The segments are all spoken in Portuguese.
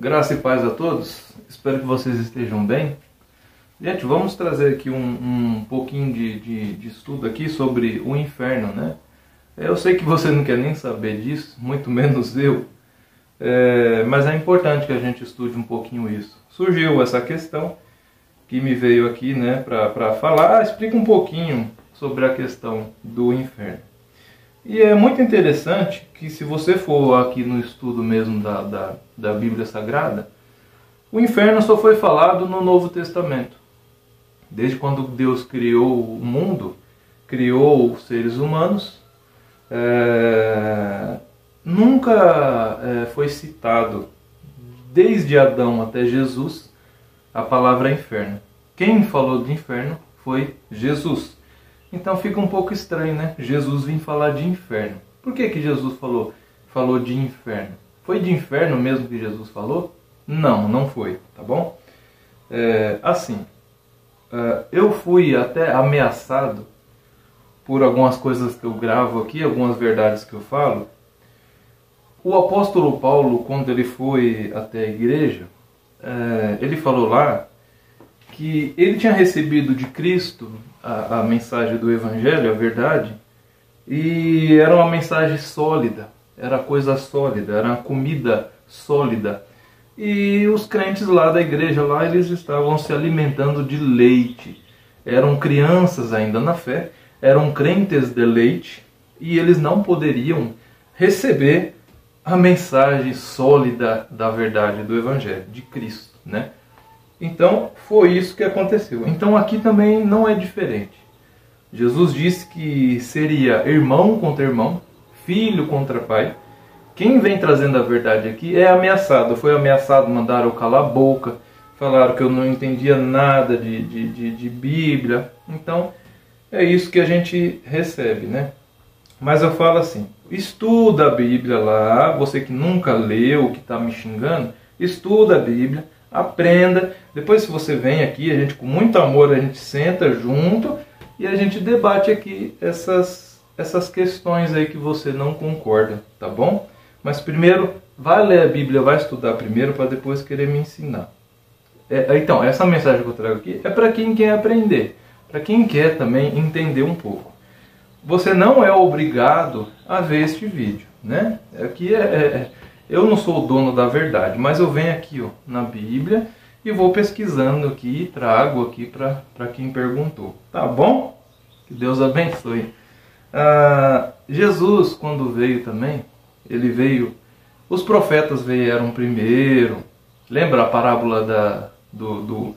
Graça e paz a todos, espero que vocês estejam bem. Gente, vamos trazer aqui um pouquinho de estudo aqui sobre o inferno, né? Eu sei que você não quer nem saber disso, muito menos eu, mas é importante que a gente estude um pouquinho isso. Surgiu essa questão que me veio aqui, né, para falar, explica um pouquinho sobre a questão do inferno. E é muito interessante que, se você for aqui no estudo mesmo da Bíblia Sagrada, o inferno só foi falado no Novo Testamento. Desde quando Deus criou o mundo, criou os seres humanos, nunca foi citado, desde Adão até Jesus, a palavra inferno. Quem falou de inferno foi Jesus. Então fica um pouco estranho, né? Jesus vir falar de inferno. Por que Jesus falou de inferno? Foi de inferno mesmo que Jesus falou? Não, não foi, tá bom? Eu fui até ameaçado por algumas coisas que eu gravo aqui, algumas verdades que eu falo. O apóstolo Paulo, quando ele foi até a igreja, ele falou lá que ele tinha recebido de Cristo a mensagem do Evangelho, a verdade, e era uma mensagem sólida, era coisa sólida, era uma comida sólida. E os crentes lá da igreja, lá, eles estavam se alimentando de leite. Eram crianças ainda na fé, eram crentes de leite, e eles não poderiam receber a mensagem sólida da verdade do Evangelho, de Cristo, né? Então, foi isso que aconteceu. Então, aqui também não é diferente. Jesus disse que seria irmão contra irmão, filho contra pai. Quem vem trazendo a verdade aqui é ameaçado. Foi ameaçado, mandaram eu calar a boca, falaram que eu não entendia nada de Bíblia. Então, é isso que a gente recebe, né? Mas eu falo assim, estuda a Bíblia lá, você que nunca leu, que está me xingando, estuda a Bíblia, aprenda. Depois, se você vem aqui, a gente com muito amor, a gente senta junto e a gente debate aqui essas questões aí que você não concorda, tá bom? Mas primeiro, vai ler a Bíblia, vai estudar primeiro para depois querer me ensinar. Então, essa mensagem que eu trago aqui é para quem quer aprender, para quem quer também entender um pouco. Você não é obrigado a ver este vídeo, né? Aqui eu não sou o dono da verdade, mas eu venho aqui, ó, na Bíblia e vou pesquisando aqui e trago aqui para quem perguntou. Tá bom? Que Deus abençoe. Jesus, quando veio também, ele veio... Os profetas vieram primeiro. Lembra a parábola do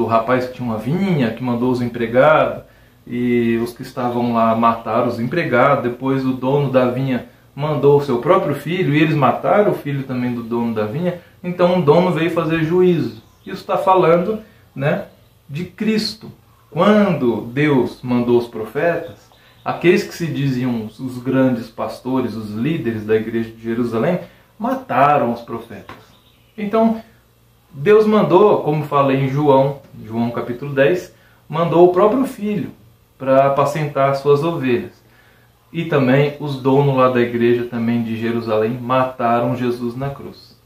rapaz que tinha uma vinha, que mandou os empregados, e os que estavam lá mataram os empregados. Depois o dono da vinha mandou o seu próprio filho, e eles mataram o filho também do dono da vinha. Então o dono veio fazer juízo. Isso está falando, né, de Cristo. Quando Deus mandou os profetas, aqueles que se diziam os grandes pastores, os líderes da igreja de Jerusalém, mataram os profetas. Então Deus mandou, como falei em João capítulo 10, mandou o próprio filho para apacentar as suas ovelhas. E também os donos lá da igreja também de Jerusalém mataram Jesus na cruz.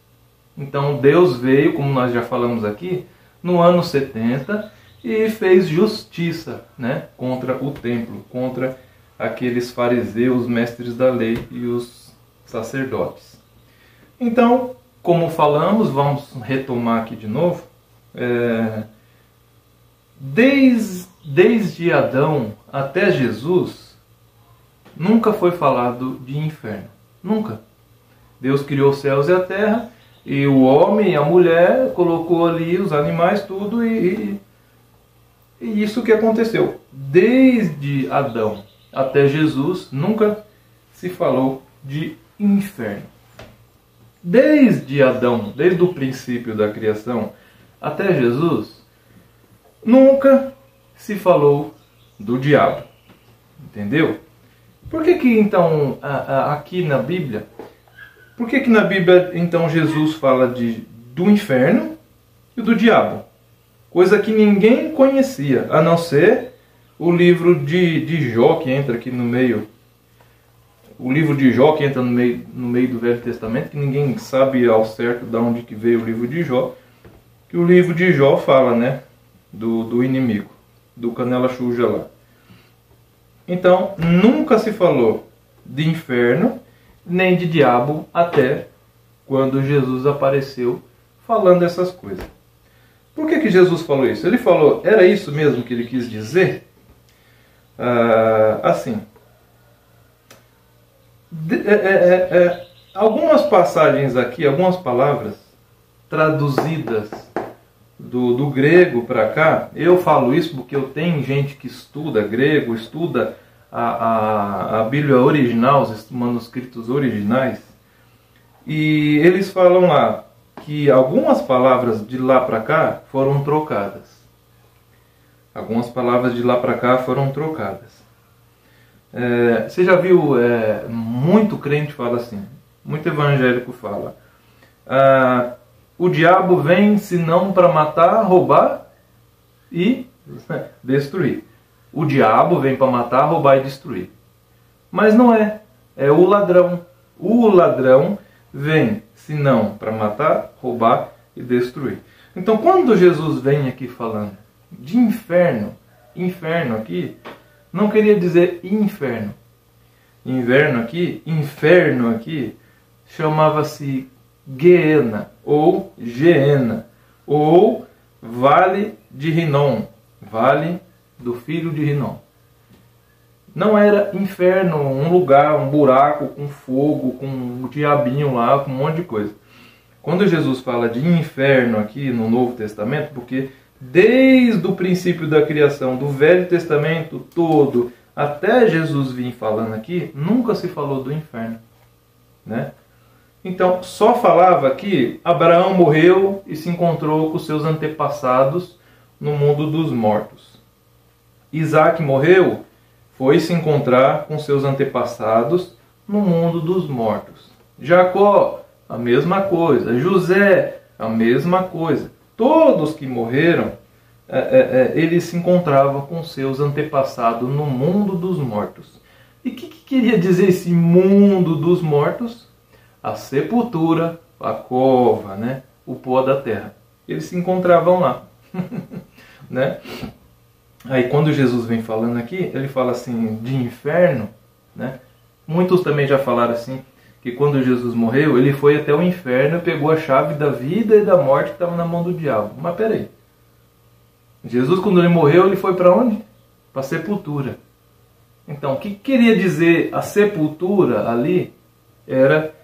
Então Deus veio, como nós já falamos aqui, no ano 70 e fez justiça, né, contra o templo, contra aqueles fariseus, mestres da lei e os sacerdotes. Então, como falamos, vamos retomar aqui de novo. Desde Adão até Jesus, nunca foi falado de inferno. Nunca. Deus criou os céus e a terra, e o homem e a mulher colocou ali os animais, tudo, e isso que aconteceu. Desde Adão até Jesus, nunca se falou de inferno. Desde Adão, desde o princípio da criação até Jesus, nunca se falou do diabo. Entendeu? Por que então, aqui na Bíblia, por que na Bíblia então Jesus fala do inferno e do diabo? Coisa que ninguém conhecia, a não ser o livro de Jó, que entra aqui no meio o livro de Jó, que entra no meio do Velho Testamento, que ninguém sabe ao certo de onde que veio o livro de Jó, que o livro de Jó fala, né, do inimigo, do canela suja lá. Então, nunca se falou de inferno, nem de diabo, até quando Jesus apareceu falando essas coisas. Por que Jesus falou isso? Ele falou, era isso mesmo que ele quis dizer? Assim, algumas passagens aqui, algumas palavras traduzidas do grego para cá, eu falo isso porque eu tenho gente que estuda grego, estuda a Bíblia original, os manuscritos originais, e eles falam lá que algumas palavras de lá para cá foram trocadas. Algumas palavras de lá para cá foram trocadas. Você já viu, muito crente fala assim, muito evangélico fala, o diabo vem senão para matar, roubar e destruir. O diabo vem para matar, roubar e destruir. Mas não é. É o ladrão. O ladrão vem senão para matar, roubar e destruir. Então quando Jesus vem aqui falando de inferno, inferno aqui, não queria dizer inferno. Inferno aqui, chamava-se Geena, ou Geena, ou Vale de Rinom, Vale do filho de Rinom. Não era inferno, um lugar, um buraco com fogo, com um diabinho lá, com um monte de coisa. Quando Jesus fala de inferno aqui no Novo Testamento, porque desde o princípio da criação, do Velho Testamento todo, até Jesus vir falando aqui, nunca se falou do inferno, né? Então, só falava que Abraão morreu e se encontrou com seus antepassados no mundo dos mortos. Isaac morreu, foi se encontrar com seus antepassados no mundo dos mortos. Jacó, a mesma coisa. José, a mesma coisa. Todos que morreram, eles se encontravam com seus antepassados no mundo dos mortos. E o que queria dizer esse mundo dos mortos? A sepultura, a cova, né? O pó da terra. Eles se encontravam lá. Né? Aí quando Jesus vem falando aqui, ele fala assim de inferno, né? Muitos também já falaram assim, que quando Jesus morreu, ele foi até o inferno e pegou a chave da vida e da morte que estava na mão do diabo. Mas peraí, Jesus quando ele morreu, ele foi para onde? Para a sepultura. Então, o que queria dizer a sepultura ali era,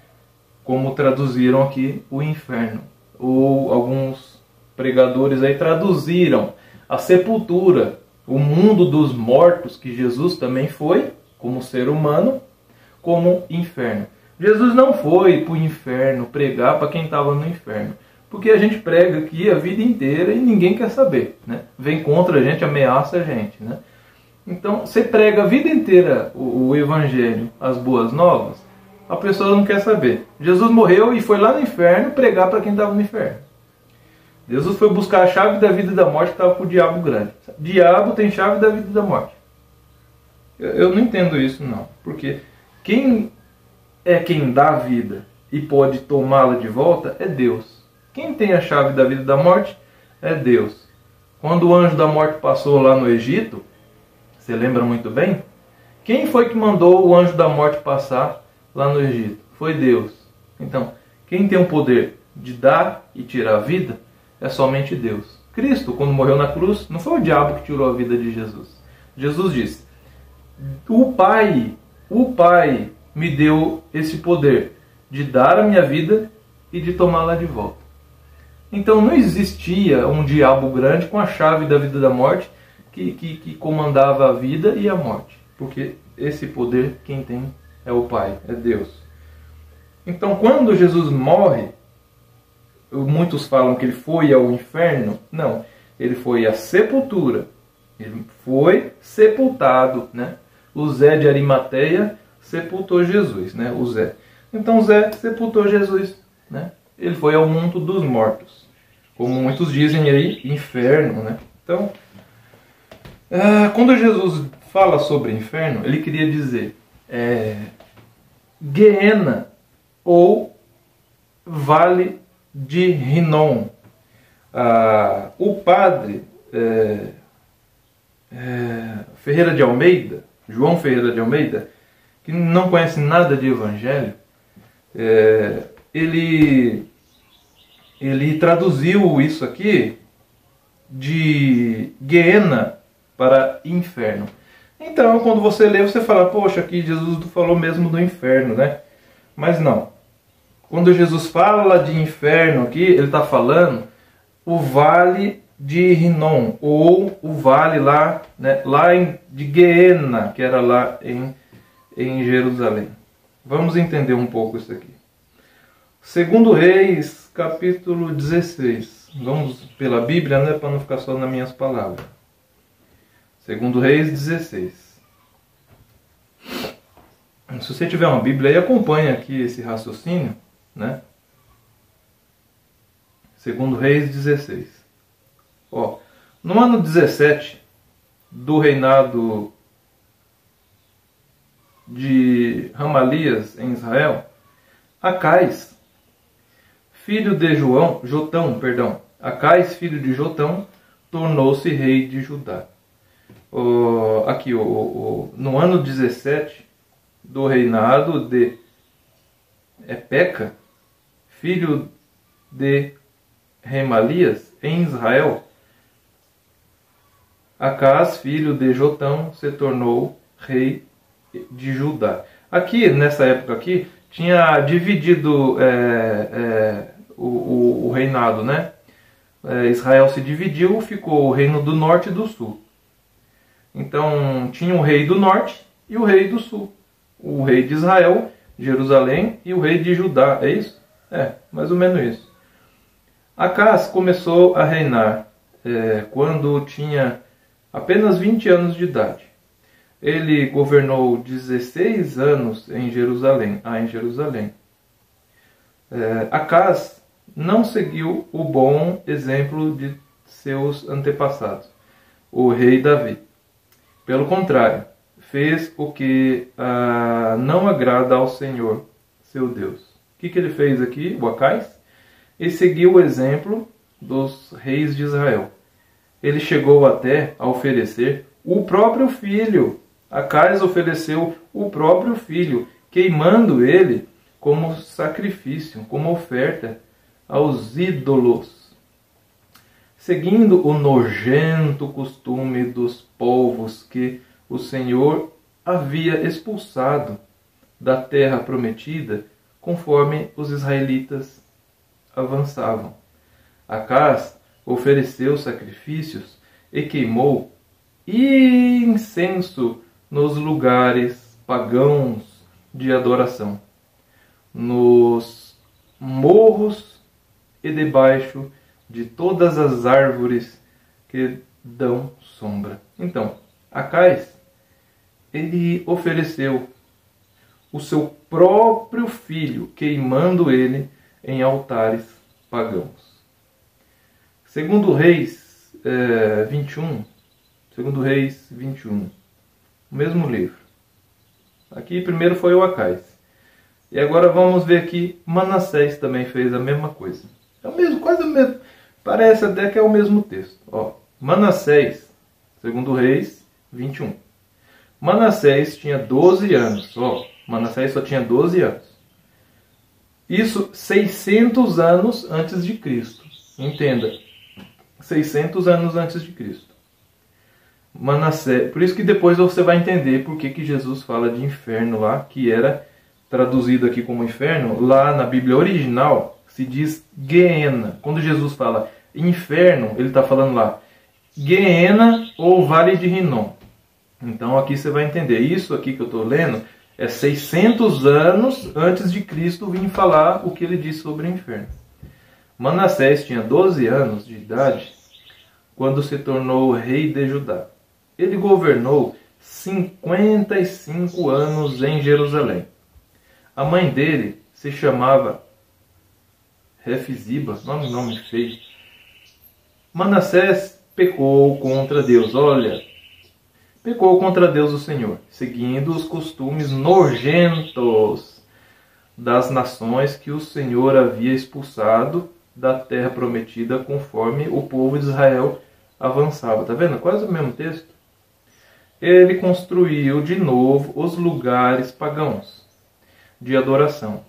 como traduziram aqui, o inferno. Ou alguns pregadores aí traduziram a sepultura, o mundo dos mortos, que Jesus também foi, como ser humano, como inferno. Jesus não foi para o inferno pregar para quem estava no inferno. Porque a gente prega aqui a vida inteira e ninguém quer saber, né? Vem contra a gente, ameaça a gente, né? Então, você prega a vida inteira o evangelho, as boas novas, a pessoa não quer saber. Jesus morreu e foi lá no inferno pregar para quem estava no inferno. Jesus foi buscar a chave da vida e da morte que estava com o diabo grande. O diabo tem chave da vida e da morte. Eu não entendo isso, não. Porque quem dá a vida e pode tomá-la de volta é Deus. Quem tem a chave da vida e da morte é Deus. Quando o anjo da morte passou lá no Egito, você lembra muito bem? Quem foi que mandou o anjo da morte passar lá no Egito? Foi Deus. Então, quem tem o poder de dar e tirar a vida é somente Deus. Cristo, quando morreu na cruz, não foi o diabo que tirou a vida de Jesus. Jesus disse, o Pai me deu esse poder de dar a minha vida e de tomá-la de volta. Então não existia um diabo grande com a chave da vida e da morte que comandava a vida e a morte. Porque esse poder quem tem é o Pai, é Deus. Então quando Jesus morre, muitos falam que ele foi ao inferno. Não, ele foi à sepultura. Ele foi sepultado, né? O Zé de Arimateia sepultou Jesus, né? O Zé. Então Zé sepultou Jesus, né? Ele foi ao mundo dos mortos. Como muitos dizem aí, inferno, né? Então, quando Jesus fala sobre inferno, ele queria dizer Guiena ou Vale de Rinom. O padre Ferreira de Almeida, João Ferreira de Almeida, que não conhece nada de evangelho, ele traduziu isso aqui de Guiena para inferno. Então, quando você lê, você fala, poxa, aqui Jesus falou mesmo do inferno, né? Mas não. Quando Jesus fala de inferno aqui, ele está falando o Vale de Rinom, ou o vale lá, né, de Guiena, que era lá em Jerusalém. Vamos entender um pouco isso aqui. 2 Reis, capítulo 16. Vamos pela Bíblia, né, para não ficar só nas minhas palavras. 2 Reis 16. Se você tiver uma Bíblia aí, acompanha aqui esse raciocínio, né? 2 Reis 16. No ano 17 do reinado de Ramalias em Israel, Acais, filho de Jotão, Acais, filho de Jotão, tornou-se rei de Judá. No ano 17 do reinado de Peca, filho de Remalias em Israel, Acás, filho de Jotão, se tornou rei de Judá. Aqui, nessa época aqui, tinha dividido o reinado, né? Israel se dividiu, ficou o reino do norte e do sul. Então, tinha o rei do norte e o rei do sul. O rei de Israel, Jerusalém, e o rei de Judá. É isso? Mais ou menos isso. Acás começou a reinar quando tinha apenas 20 anos de idade. Ele governou 16 anos em Jerusalém. Acás não seguiu o bom exemplo de seus antepassados, o rei Davi. Pelo contrário, fez o que não agrada ao Senhor, seu Deus. O que ele fez aqui, o Acais? Ele seguiu o exemplo dos reis de Israel. Ele chegou até a oferecer o próprio filho. Acais ofereceu o próprio filho, queimando ele como sacrifício, como oferta aos ídolos, seguindo o nojento costume dos povos que o Senhor havia expulsado da terra prometida, conforme os israelitas avançavam. Acás ofereceu sacrifícios e queimou incenso nos lugares pagãos de adoração, nos morros e debaixo de todas as árvores que dão sombra. Então, Acais, ele ofereceu o seu próprio filho, queimando ele em altares pagãos. Segundo Reis 21, o mesmo livro. Aqui primeiro foi o Acais. E agora vamos ver aqui, Manassés também fez a mesma coisa. É o mesmo, quase o mesmo. Parece até que é o mesmo texto. Manassés, segundo Reis 21. Manassés tinha 12 anos. Manassés só tinha 12 anos. Isso 600 anos antes de Cristo. Entenda. 600 anos antes de Cristo. Manassés, por isso que depois você vai entender por que Jesus fala de inferno lá, que era traduzido aqui como inferno. Lá na Bíblia original se diz Guiena. Quando Jesus fala inferno, ele está falando lá Guiena ou Vale de Rinom. Então aqui você vai entender. Isso aqui que eu estou lendo é 600 anos antes de Cristo vir falar o que ele disse sobre o inferno. Manassés tinha 12 anos de idade quando se tornou rei de Judá. Ele governou 55 anos em Jerusalém. A mãe dele se chamava Refiziba, nome feio. Manassés pecou contra Deus. Pecou contra Deus o Senhor, seguindo os costumes nojentos das nações que o Senhor havia expulsado da terra prometida, conforme o povo de Israel avançava. Está vendo? Quase o mesmo texto. Ele construiu de novo os lugares pagãos de adoração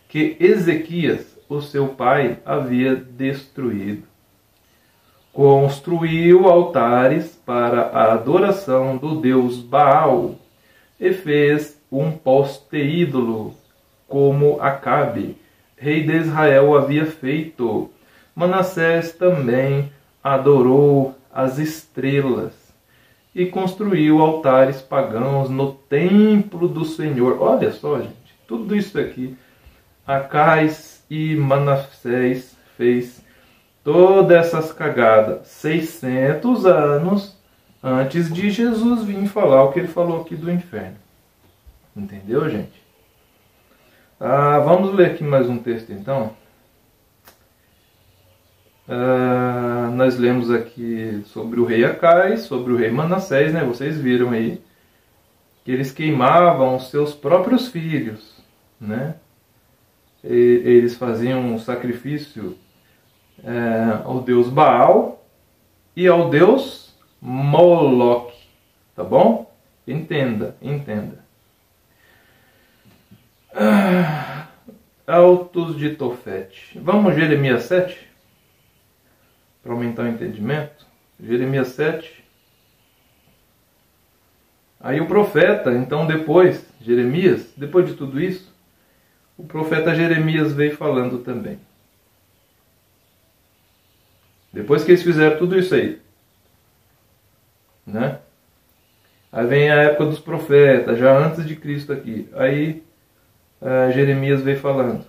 que Ezequias, o seu pai, havia destruído. Construiu altares para a adoração do deus Baal e fez um poste ídolo, como Acabe, rei de Israel, havia feito. Manassés também adorou as estrelas e construiu altares pagãos no templo do Senhor. Olha só, gente, tudo isso aqui. Acais e Manassés fez todas essas cagadas 600 anos antes de Jesus vir falar o que ele falou aqui do inferno. Entendeu, gente? Vamos ler aqui mais um texto, então. Nós lemos aqui sobre o rei Acais, sobre o rei Manassés, né? Vocês viram aí que eles queimavam os seus próprios filhos, né? Eles faziam um sacrifício ao deus Baal e ao deus Moloque, tá bom? Entenda. Altos de Tofete. Vamos Jeremias 7? Para aumentar o entendimento. Jeremias 7. Aí o profeta, então depois, Jeremias, depois de tudo isso, o profeta Jeremias veio falando também. Depois que eles fizeram tudo isso aí, né? Aí vem a época dos profetas, já antes de Cristo aqui. Aí Jeremias veio falando.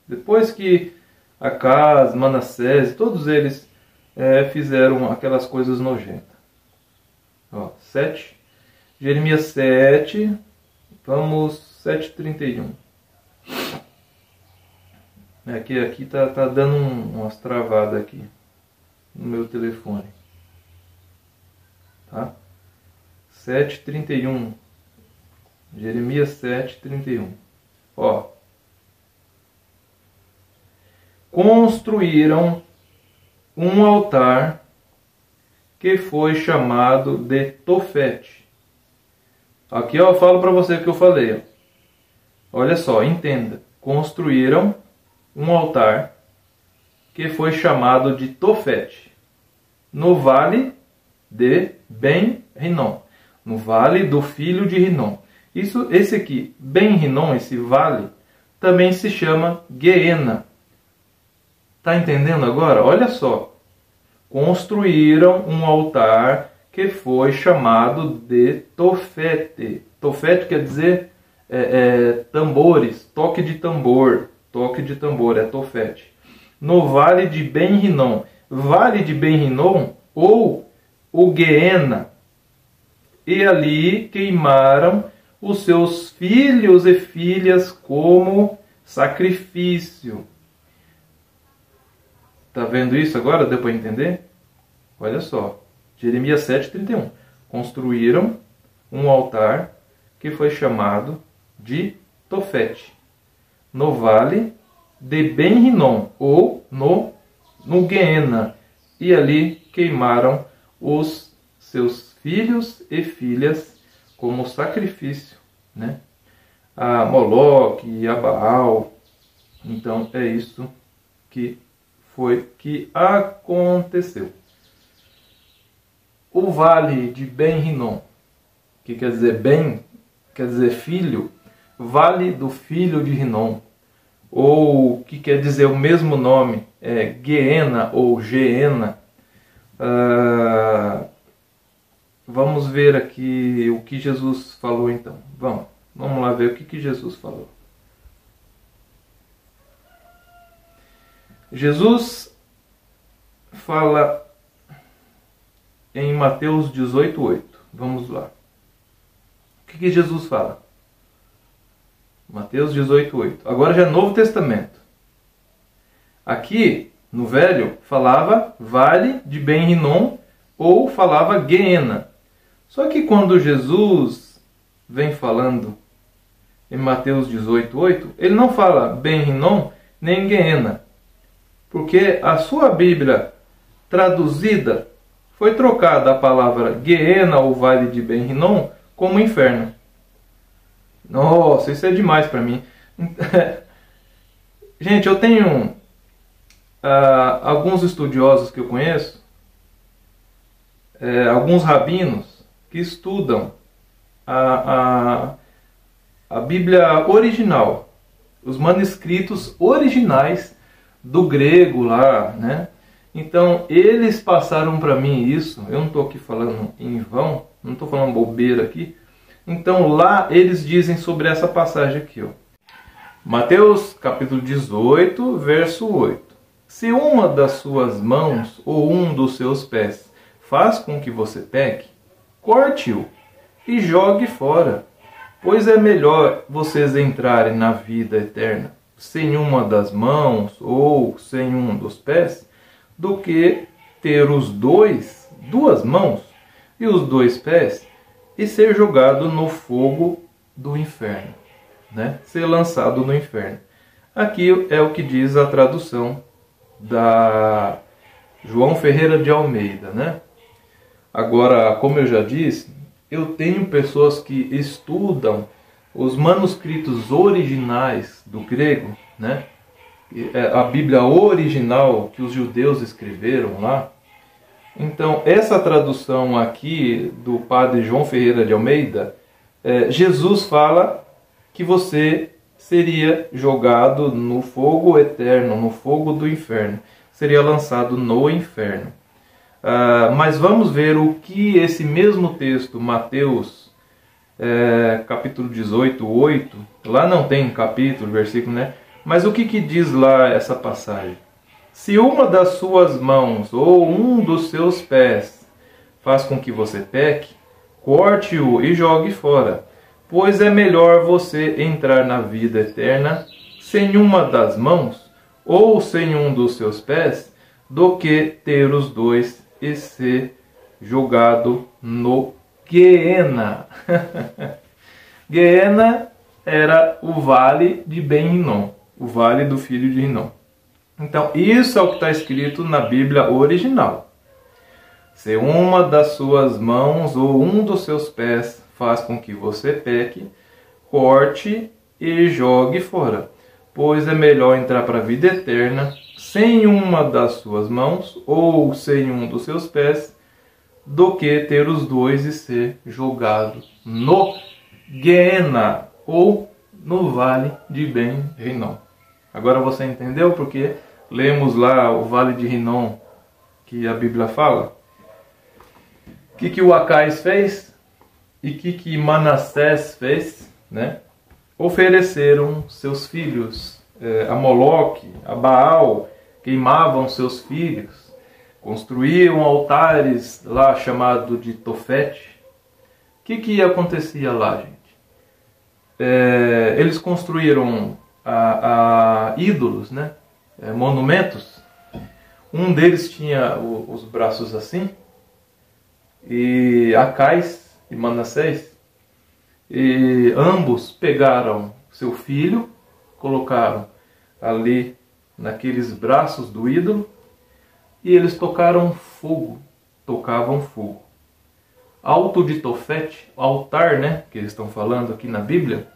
Depois que Acaz, Manassés, todos eles fizeram aquelas coisas nojentas. 7. Jeremias 7, vamos 7:31. Aqui tá dando umas travadas aqui no meu telefone. Tá? 7:31. Jeremias 7:31. Construíram um altar que foi chamado de Tofete. Aqui eu falo para você o que eu falei. Olha só, entenda. Construíram um altar que foi chamado de Tofete, no vale de Ben-Rinom, no vale do filho de Rinom. Esse aqui, Ben-Rinom, esse vale, também se chama Geena. Tá entendendo agora? Olha só. Construíram um altar que foi chamado de Tofete. Tofete quer dizer tambores, toque de tambor. Toque de tambor, é Tofete. No vale de Ben-Rinom. Vale de Ben-Rinom ou o Geena. E ali queimaram os seus filhos e filhas como sacrifício. Tá vendo isso agora? Deu para entender? Olha só. Jeremias 7:31. Construíram um altar que foi chamado de Tofete, no vale de Ben-Rinom, ou no Geena. E ali queimaram os seus filhos e filhas como sacrifício, né? A Moloque e a Baal. Então é isso que aconteceu. O vale de Ben-Rinom, que quer dizer Ben, quer dizer filho, vale do filho de Rinom, ou que quer dizer o mesmo nome, Geena ou Geena. Vamos ver aqui o que Jesus falou então. Vamos lá ver o que Jesus falou. Jesus fala em Mateus 18:8. Vamos lá. O que Jesus fala? Mateus 18:8. Agora já é Novo Testamento. Aqui, no Velho, falava vale de Ben-Rinom ou falava Geena. Só que quando Jesus vem falando em Mateus 18:8, ele não fala Ben-Hinnom nem Geena, porque a sua Bíblia traduzida foi trocada a palavra Geena, ou vale de Ben-Hinnom, como inferno. Nossa, isso é demais para mim. Gente, eu tenho alguns estudiosos que eu conheço, alguns rabinos que estudam a Bíblia original, os manuscritos originais do grego lá, né? Então, eles passaram para mim isso. Eu não estou aqui falando em vão, não estou falando bobeira aqui. Então, lá eles dizem sobre essa passagem aqui, ó. Mateus capítulo 18, verso 8. Se uma das suas mãos ou um dos seus pés faz com que você peque, corte-o e jogue fora, pois é melhor vocês entrarem na vida eterna sem uma das mãos ou sem um dos pés, do que ter duas mãos e os dois pés e ser jogado no fogo do inferno, né? Ser lançado no inferno. Aqui é o que diz a tradução da João Ferreira de Almeida, né? Agora, como eu já disse, eu tenho pessoas que estudam os manuscritos originais do grego, né? A Bíblia original que os judeus escreveram lá. Então, essa tradução aqui do padre João Ferreira de Almeida, Jesus fala que você seria jogado no fogo eterno, no fogo do inferno, seria lançado no inferno. Mas vamos ver o que esse mesmo texto, Mateus capítulo 18, 8, lá não tem capítulo, versículo, né? Mas o que diz lá essa passagem? Se uma das suas mãos ou um dos seus pés faz com que você peque, corte-o e jogue fora, pois é melhor você entrar na vida eterna sem uma das mãos ou sem um dos seus pés, do que ter os dois e ser jogado no Geena. Geena era o vale de Ben-Hinnom, o vale do filho de Hinnom. Então, isso é o que está escrito na Bíblia original. Se uma das suas mãos ou um dos seus pés faz com que você peque, corte e jogue fora, pois é melhor entrar para a vida eterna sem uma das suas mãos ou sem um dos seus pés, do que ter os dois e ser jogado no Geena, ou no vale de Ben-Hinnom. Agora você entendeu porque lemos lá o vale de Hinnom que a Bíblia fala? O que o Acais fez e o que Manassés fez, né? Ofereceram seus filhos a Moloque, a Baal, queimavam seus filhos, construíam altares lá chamado de Tofete. O que acontecia lá, gente? Eles construíram ídolos, né? Monumentos. Um deles tinha os braços assim, e Acais e Manassés, e ambos pegaram seu filho, colocaram ali naqueles braços do ídolo, e eles tocavam fogo. Alto de Tofete, altar, né, que eles estão falando aqui na Bíblia.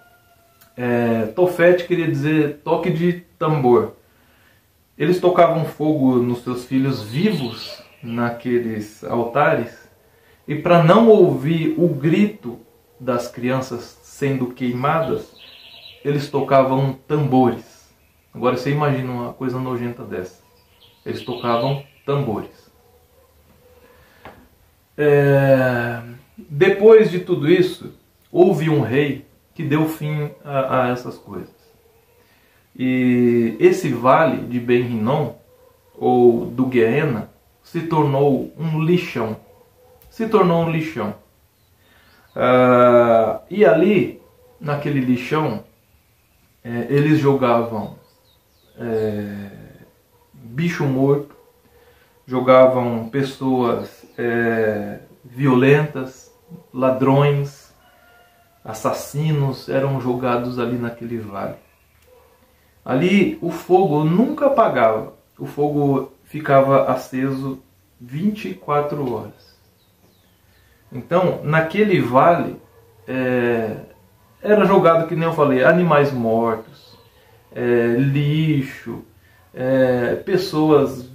Tofete queria dizer toque de tambor. Eles tocavam fogo nos seus filhos vivos naqueles altares, e para não ouvir o grito das crianças sendo queimadas, eles tocavam tambores. Agora você imagina uma coisa nojenta dessa. Eles tocavam tambores. Depois de tudo isso, houve um rei que deu fim a essas coisas. E esse vale de Ben-Hinnom, ou do Geena, se tornou um lixão. E ali, naquele lixão, eles jogavam bicho morto, jogavam pessoas violentas, ladrões, assassinos eram jogados ali naquele vale. Ali o fogo nunca apagava, o fogo ficava aceso 24 horas. Então, naquele vale, era jogado, que nem eu falei, animais mortos, lixo, pessoas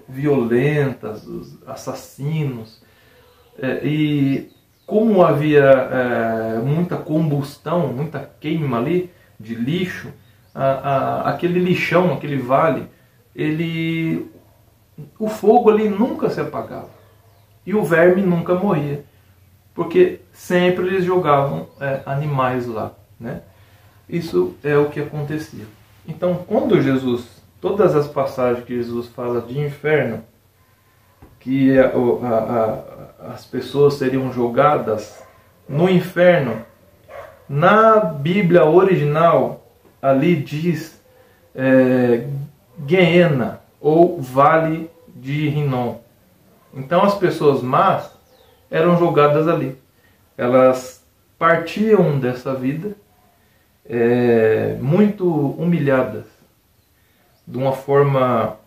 violentas, assassinos. E como havia muita combustão, muita queima ali de lixo, aquele lixão, aquele vale, o fogo ali nunca se apagava. E o verme nunca morria. Porque sempre eles jogavam animais lá, né? Isso é o que acontecia. Então, quando todas as passagens que Jesus fala de inferno, que as pessoas seriam jogadas no inferno, na Bíblia original, ali diz Guiena, ou Vale de Hinnom. Então as pessoas más eram jogadas ali. Elas partiam dessa vida muito humilhadas, de uma forma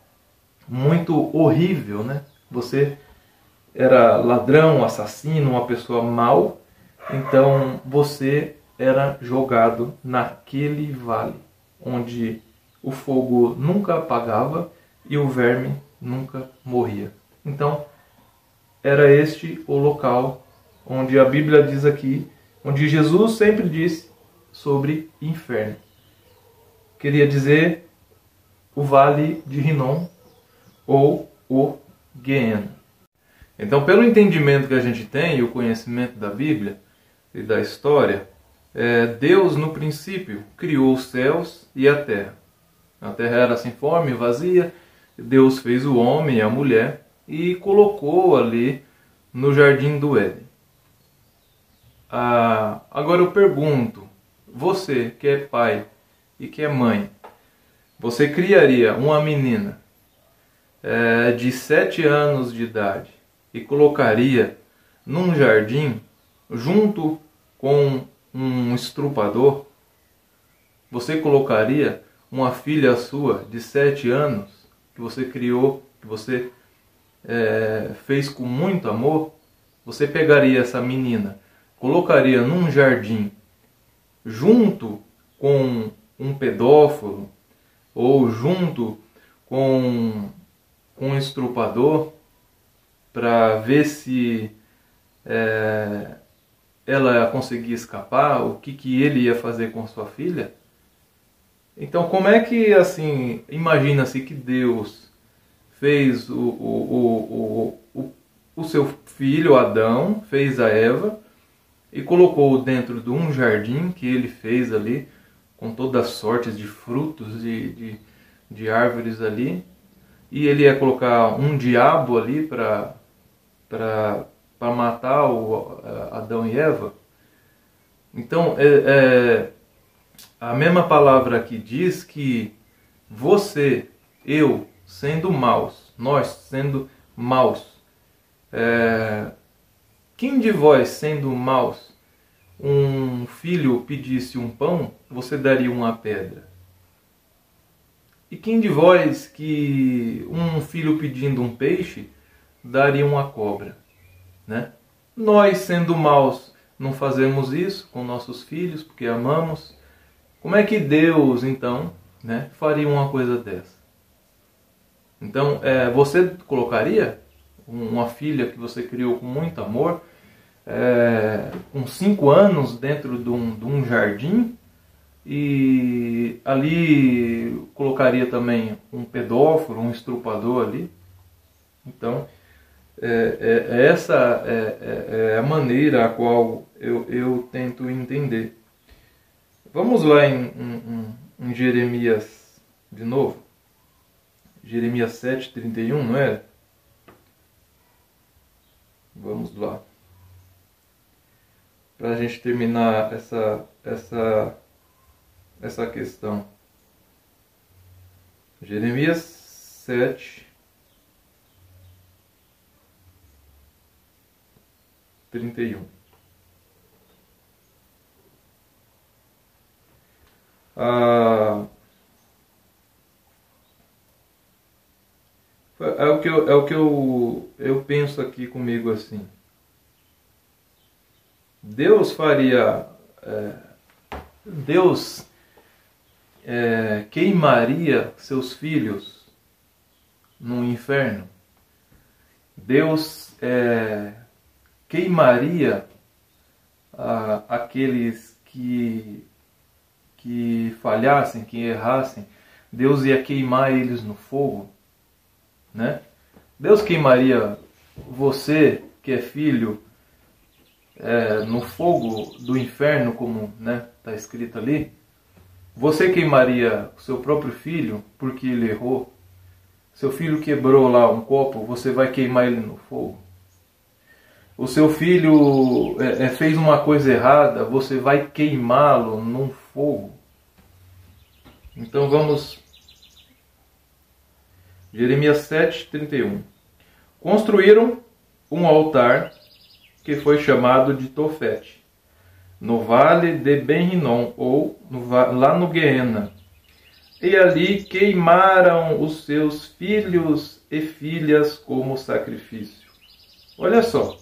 muito horrível, né? Você era ladrão, assassino, uma pessoa mau, então você era jogado naquele vale, onde o fogo nunca apagava e o verme nunca morria. Então, era este o local onde a Bíblia diz aqui, onde Jesus sempre disse sobre inferno. Queria dizer o Vale de Hinnom ou o Guiena. Então, pelo entendimento que a gente tem e o conhecimento da Bíblia e da história, Deus no princípio criou os céus e a terra. A terra era sem forma e vazia. Deus fez o homem e a mulher e colocou ali no jardim do Éden. Agora eu pergunto, você que é pai e que é mãe, você criaria uma menina de 7 anos de idade e colocaria num jardim junto com um estrupador? Você colocaria uma filha sua de 7 anos, que você criou, que você fez com muito amor? Você pegaria essa menina, colocaria num jardim junto com um pedófilo ou junto com um estrupador para ver se ela conseguia escapar, o que ele ia fazer com sua filha? Então, como é que, assim, imagina-se que Deus fez o seu filho Adão, fez a Eva e colocou dentro de um jardim que ele fez ali, com todas as sortes de frutos de árvores ali, e ele ia colocar um diabo ali para matar Adão e Eva. Então, a mesma palavra aqui diz que você, eu, sendo maus, nós sendo maus, quem de vós, sendo maus, um filho pedisse um pão, você daria uma pedra? E quem de vós que um filho pedindo um peixe, daria uma cobra? Né? Nós, sendo maus, não fazemos isso com nossos filhos porque amamos. Como é que Deus, então, né, faria uma coisa dessa? Então, você colocaria uma filha que você criou com muito amor, com 5 anos dentro de um jardim, e ali colocaria também um pedófilo, um estrupador ali? Então, essa é a maneira a qual eu tento entender. Vamos lá em Jeremias de novo. Jeremias 7:31, não é? Vamos lá. Para a gente terminar essa questão. Jeremias 7:31. Ah, é o que eu penso aqui comigo assim. Deus faria... Deus queimaria seus filhos no inferno. Deus queimaria aqueles que falhassem, que errassem. Deus ia queimar eles no fogo, né? Deus queimaria você, que é filho, no fogo do inferno, como está escrito ali. Você queimaria o seu próprio filho porque ele errou. Seu filho quebrou lá um copo, você vai queimar ele no fogo. O seu filho fez uma coisa errada, você vai queimá-lo num fogo. Então vamos... Jeremias 7:31. Construíram um altar que foi chamado de Tofete, no vale de Ben-Rinom, ou lá no Guiena. E ali queimaram os seus filhos e filhas como sacrifício. Olha só,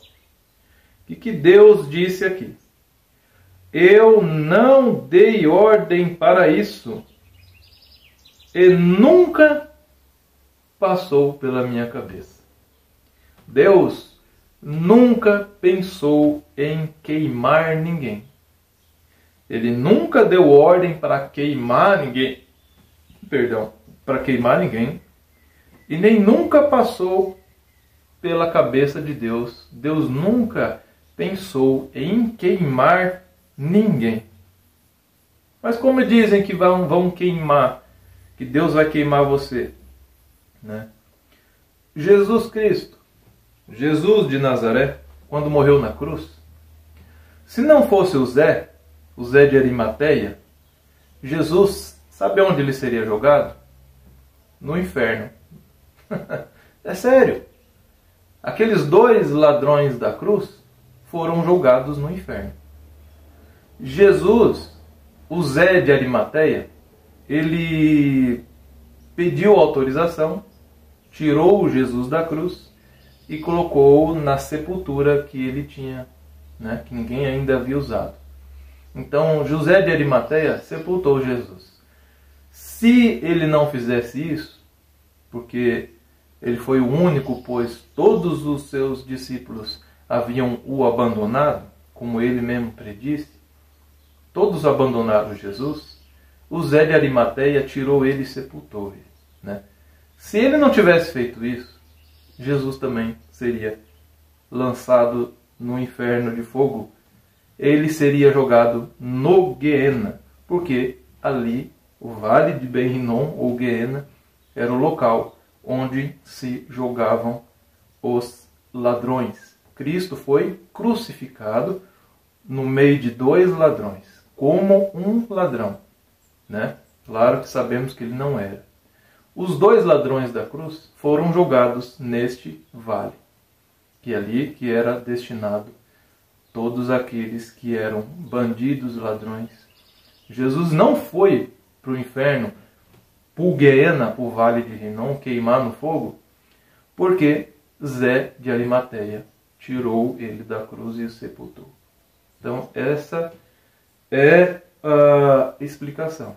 o que Deus disse aqui? Eu não dei ordem para isso, e nunca passou pela minha cabeça. Deus nunca pensou em queimar ninguém. Ele nunca deu ordem para queimar ninguém. Para queimar ninguém. E nem nunca passou pela cabeça de Deus. Deus nunca pensou em queimar ninguém. Mas como dizem que vão queimar, que Deus vai queimar você, né? Jesus Cristo, Jesus de Nazaré, quando morreu na cruz, se não fosse o Zé de Arimateia, Jesus, sabe onde ele seria jogado? No inferno. É sério. Aqueles 2 ladrões da cruz foram julgados no inferno. Jesus, o Zé de Arimateia, ele pediu autorização, tirou Jesus da cruz e colocou na sepultura que ele tinha, né, que ninguém ainda havia usado. Então José de Arimateia sepultou Jesus. Se ele não fizesse isso, porque ele foi o único, pois todos os seus discípulos haviam o abandonado, como ele mesmo predisse, todos abandonaram Jesus, o Zé de Arimateia tirou ele e sepultou ele, né? Se ele não tivesse feito isso, Jesus também seria lançado no inferno de fogo. Ele seria jogado no Guiena, porque ali, o vale de Ben-Rinom, ou Guiena, era o local onde se jogavam os ladrões. Cristo foi crucificado no meio de 2 ladrões, como um ladrão, né? Claro que sabemos que ele não era. Os 2 ladrões da cruz foram jogados neste vale, que era destinado todos aqueles que eram bandidos, ladrões. Jesus não foi para o inferno, para o Guiena, para o vale de Rinom, queimar no fogo, porque Zé de Arimateia tirou ele da cruz e o sepultou. Então essa é a explicação.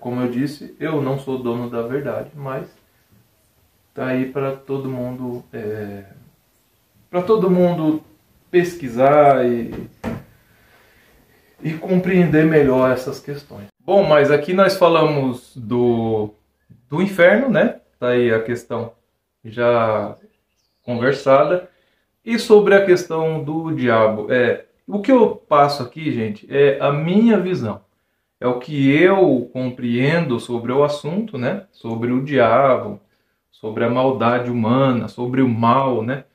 Como eu disse, eu não sou dono da verdade, mas está aí para todo mundo, pesquisar e compreender melhor essas questões. Bom, mas aqui nós falamos do inferno, né? Está aí a questão já conversada. E sobre a questão do diabo. O que eu passo aqui, gente, é a minha visão. É o que eu compreendo sobre o assunto, né? Sobre o diabo, sobre a maldade humana, sobre o mal, né?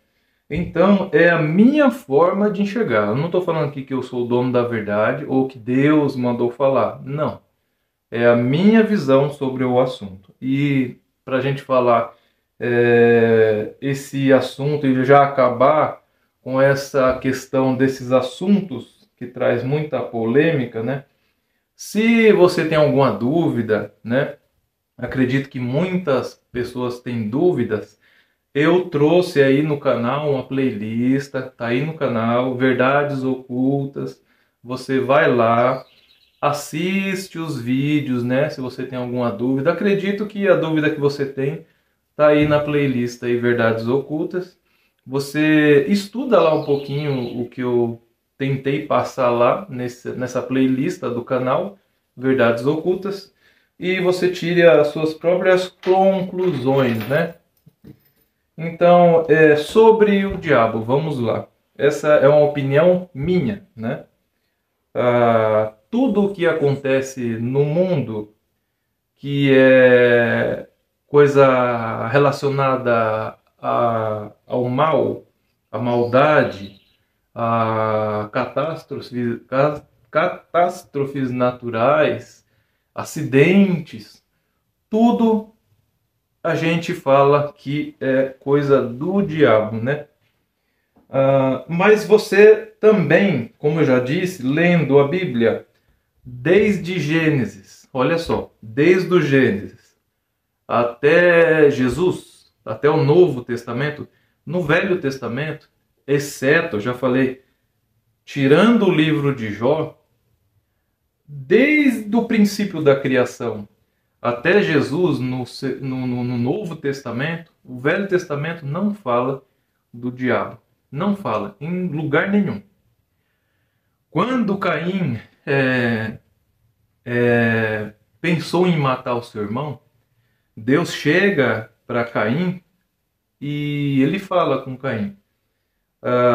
Então, é a minha forma de enxergar. Eu não estou falando aqui que eu sou o dono da verdade ou que Deus mandou falar. Não. É a minha visão sobre o assunto. E para a gente falar esse assunto e já acabar com essa questão desses assuntos que traz muita polêmica, né? Se você tem alguma dúvida, né? Acredito que muitas pessoas têm dúvidas. Eu trouxe aí no canal uma playlist, tá aí no canal, Verdades Ocultas. Você vai lá, assiste os vídeos, né? Se você tem alguma dúvida. Acredito que a dúvida que você tem tá aí na playlist aí, Verdades Ocultas. Você estuda lá um pouquinho o que eu tentei passar lá nessa playlist do canal, Verdades Ocultas, e você tire as suas próprias conclusões, né? Então, sobre o diabo, vamos lá. Essa é uma opinião minha, né? Tudo o que acontece no mundo que é coisa relacionada ao mal, à maldade, a catástrofes naturais, acidentes, tudo a gente fala que é coisa do diabo, né? Mas você também, como eu já disse, lendo a Bíblia, desde Gênesis, olha só, desde o Gênesis até Jesus, até o Novo Testamento, no Velho Testamento, exceto, eu já falei, tirando o livro de Jó, desde o princípio da criação até Jesus no Novo Testamento, o Velho Testamento não fala do diabo. Não fala, em lugar nenhum. Quando Caim pensou em matar o seu irmão, Deus chega para Caim e ele fala com Caim.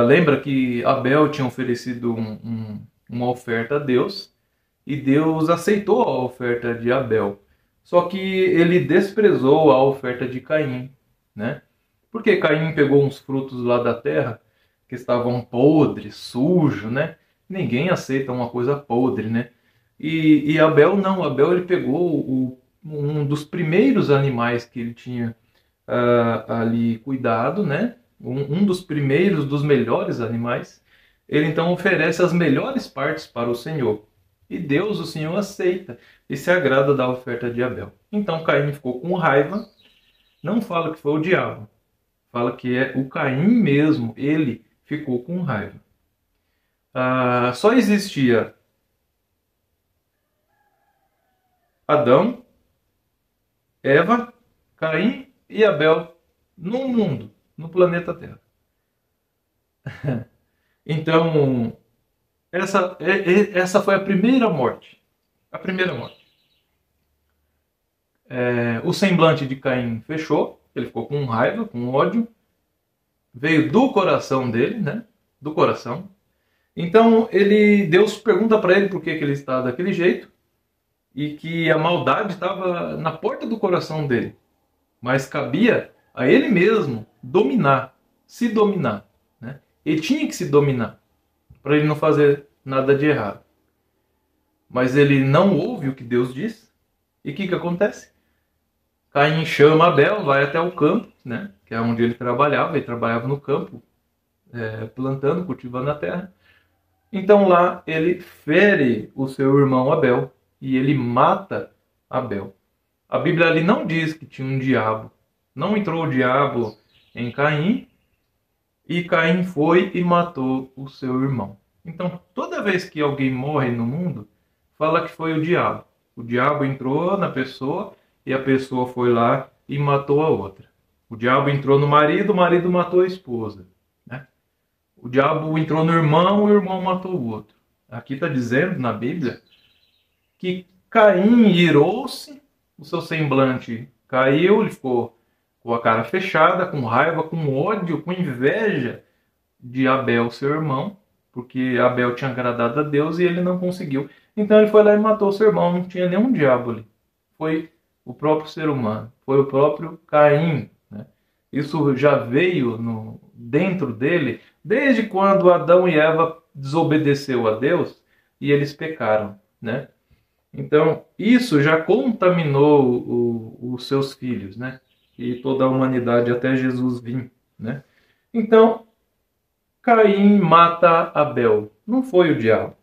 Lembra que Abel tinha oferecido uma oferta a Deus e Deus aceitou a oferta de Abel. Só que ele desprezou a oferta de Caim, né? Porque Caim pegou uns frutos lá da terra que estavam podres, sujos, né? Ninguém aceita uma coisa podre, né? E Abel não, Abel ele pegou um dos primeiros animais que ele tinha ali cuidado, né? Um dos primeiros, dos melhores animais. Ele então oferece as melhores partes para o Senhor. E Deus, o Senhor, aceita e se agrada da oferta de Abel. Então Caim ficou com raiva, não fala que foi o diabo, fala que é o Caim mesmo, ele ficou com raiva. Só existia Adão, Eva, Caim e Abel no mundo, no planeta Terra. Então, essa foi a primeira morte. A primeira morte. O semblante de Caim fechou, ele ficou com raiva, com ódio. Veio do coração dele, né? Do coração. Então, Deus pergunta para ele por que ele está daquele jeito e que a maldade estava na porta do coração dele. Mas cabia a ele mesmo dominar, se dominar, né? Ele tinha que se dominar para ele não fazer nada de errado. Mas ele não ouve o que Deus diz. E o que acontece? Caim chama Abel, vai até o campo, né? Que é onde ele trabalhava no campo, plantando, cultivando a terra. Então lá ele fere o seu irmão Abel e ele mata Abel. A Bíblia ali não diz que tinha um diabo. Não entrou o diabo em Caim e Caim foi e matou o seu irmão. Então toda vez que alguém morre no mundo, fala que foi o diabo. O diabo entrou na pessoa e a pessoa foi lá e matou a outra. O diabo entrou no marido, o marido matou a esposa. Né? O diabo entrou no irmão, o irmão matou o outro. Aqui está dizendo na Bíblia que Caim irou-se, o seu semblante caiu, ele ficou com a cara fechada, com raiva, com ódio, com inveja de Abel, seu irmão, porque Abel tinha agradado a Deus e ele não conseguiu. Então ele foi lá e matou seu irmão, não tinha nenhum diabo ali. Foi o próprio ser humano, foi o próprio Caim. Né? Isso já veio dentro dele desde quando Adão e Eva desobedeceu a Deus e eles pecaram. Né? Então isso já contaminou os seus filhos, né? E toda a humanidade até Jesus vir. Né? Então Caim mata Abel, não foi o diabo.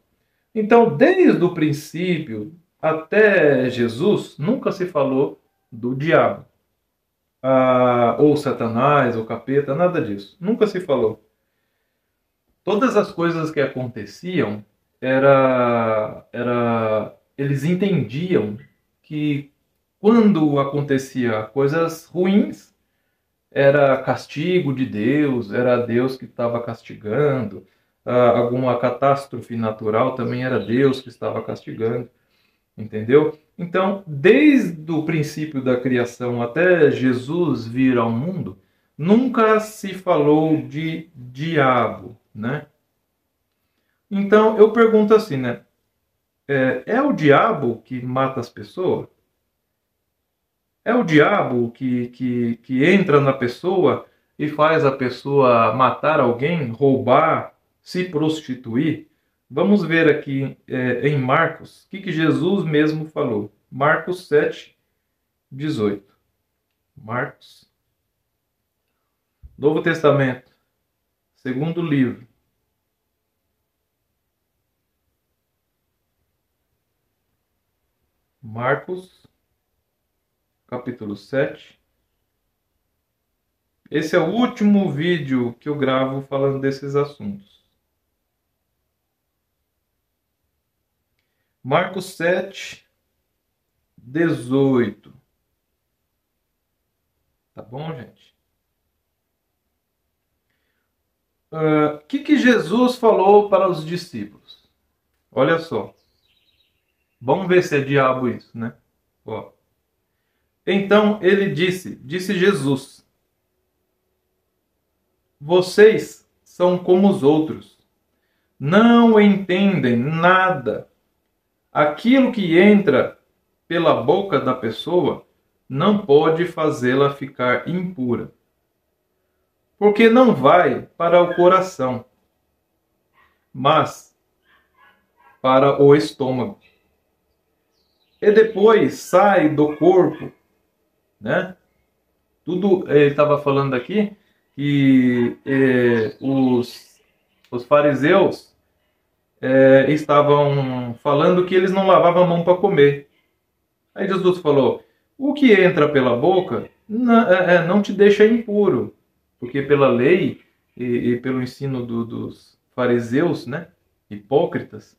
Então, desde o princípio até Jesus, nunca se falou do diabo, ou Satanás, ou capeta, nada disso. Nunca se falou. Todas as coisas que aconteciam, eles entendiam que quando acontecia coisas ruins, era castigo de Deus, era Deus que estava castigando, alguma catástrofe natural também era Deus que estava castigando, entendeu? Então, desde o princípio da criação até Jesus vir ao mundo, nunca se falou de diabo, né? Então, eu pergunto assim, né? É o diabo que mata as pessoas? É o diabo que entra na pessoa e faz a pessoa matar alguém, roubar, se prostituir? Vamos ver aqui em Marcos, o que Jesus mesmo falou. Marcos 7:18. Marcos, Novo Testamento, segundo livro. Marcos, capítulo 7. Esse é o último vídeo que eu gravo falando desses assuntos. Marcos 7:18. Tá bom, gente? O que Jesus falou para os discípulos? Olha só. Vamos ver se é diabo isso, né? Ó. Então ele disse Jesus: vocês são como os outros, não entendem nada. Aquilo que entra pela boca da pessoa não pode fazê-la ficar impura, porque não vai para o coração, mas para o estômago. E depois sai do corpo, né? Tudo ele estava falando aqui que os fariseus estavam falando que eles não lavavam a mão para comer. Aí Jesus falou: o que entra pela boca não te deixa impuro, porque pela lei e pelo ensino dos fariseus, né, hipócritas,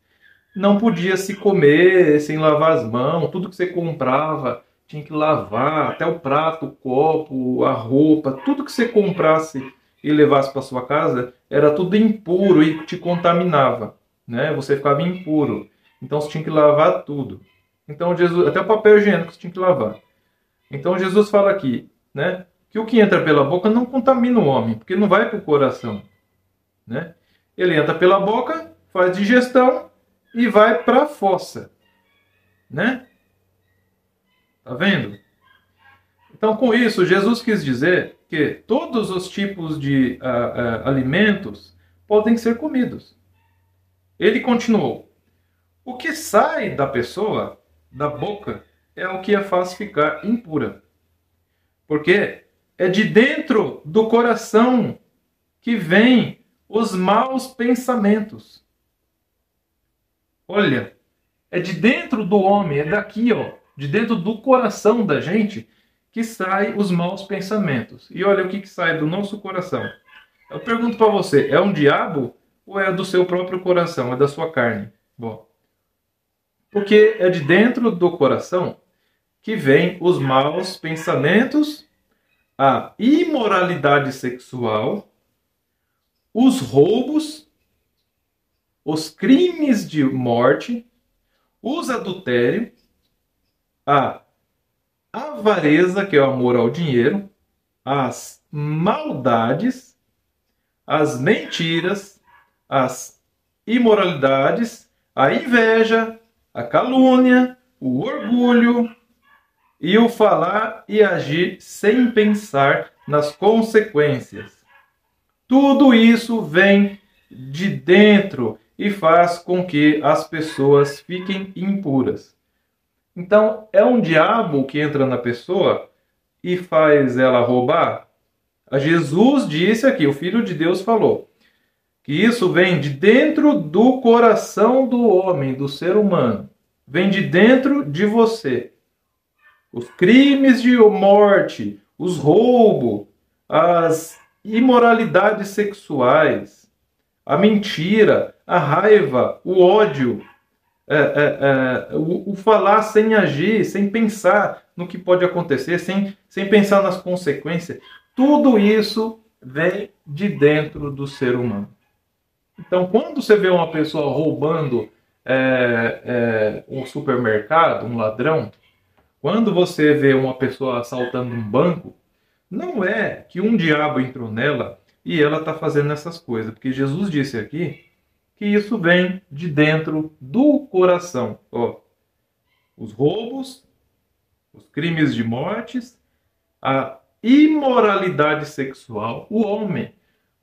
não podia se comer sem lavar as mãos. Tudo que você comprava tinha que lavar, até o prato, o copo, a roupa, tudo que você comprasse e levasse para sua casa era tudo impuro e te contaminava, né? Você ficava impuro. Então você tinha que lavar tudo. Então Jesus, até o papel higiênico você tinha que lavar. Então Jesus fala aqui, né, que o que entra pela boca não contamina o homem, porque não vai para o coração, né? Ele entra pela boca, faz digestão e vai para a fossa, né? Tá vendo? Então, com isso, Jesus quis dizer que todos os tipos de alimentos podem ser comidos. Ele continuou: o que sai da pessoa, da boca, é o que a faz ficar impura. Porque é de dentro do coração que vêm os maus pensamentos. Olha, é de dentro do homem, é daqui, ó, de dentro do coração da gente, que saem os maus pensamentos. E olha o que sai do nosso coração. Eu pergunto para você, é um diabo ou é do seu próprio coração, é da sua carne? Bom, porque é de dentro do coração que vêm os maus pensamentos, a imoralidade sexual, os roubos, os crimes de morte, os adultérios, a avareza, que é o amor ao dinheiro, as maldades, as mentiras, as imoralidades, a inveja, a calúnia, o orgulho e o falar e agir sem pensar nas consequências. Tudo isso vem de dentro e faz com que as pessoas fiquem impuras. Então, é um diabo que entra na pessoa e faz ela roubar? Jesus disse aqui, o Filho de Deus falou, que isso vem de dentro do coração do homem, do ser humano. Vem de dentro de você. Os crimes de morte, os roubos, as imoralidades sexuais, a mentira, a raiva, o ódio, o falar sem agir, sem pensar no que pode acontecer, sem pensar nas consequências. Tudo isso vem de dentro do ser humano. Então, quando você vê uma pessoa roubando um supermercado, um ladrão, quando você vê uma pessoa assaltando um banco, não é que um diabo entrou nela e ela está fazendo essas coisas, porque Jesus disse aqui que isso vem de dentro do coração. Ó, os roubos, os crimes de mortes, a imoralidade sexual. O homem,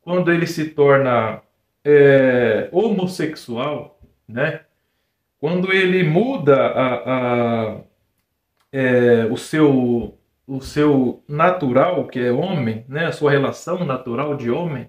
quando ele se torna homossexual, né? Quando ele muda o seu natural, que é homem, né? A sua relação natural de homem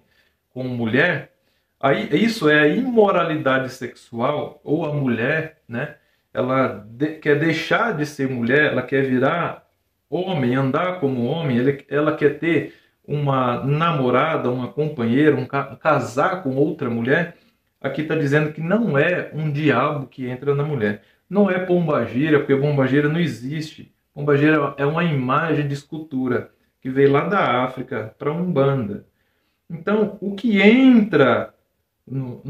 com mulher, aí isso é a imoralidade sexual, ou a mulher, né? Ela quer deixar de ser mulher, ela quer virar homem, andar como homem, ela quer ter uma namorada, uma companheira, casar com outra mulher. Aqui está dizendo que não é um diabo que entra na mulher. Não é pombagira, porque pombagira não existe. Pombagira é uma imagem de escultura que veio lá da África para a Umbanda. Então, o que entra, o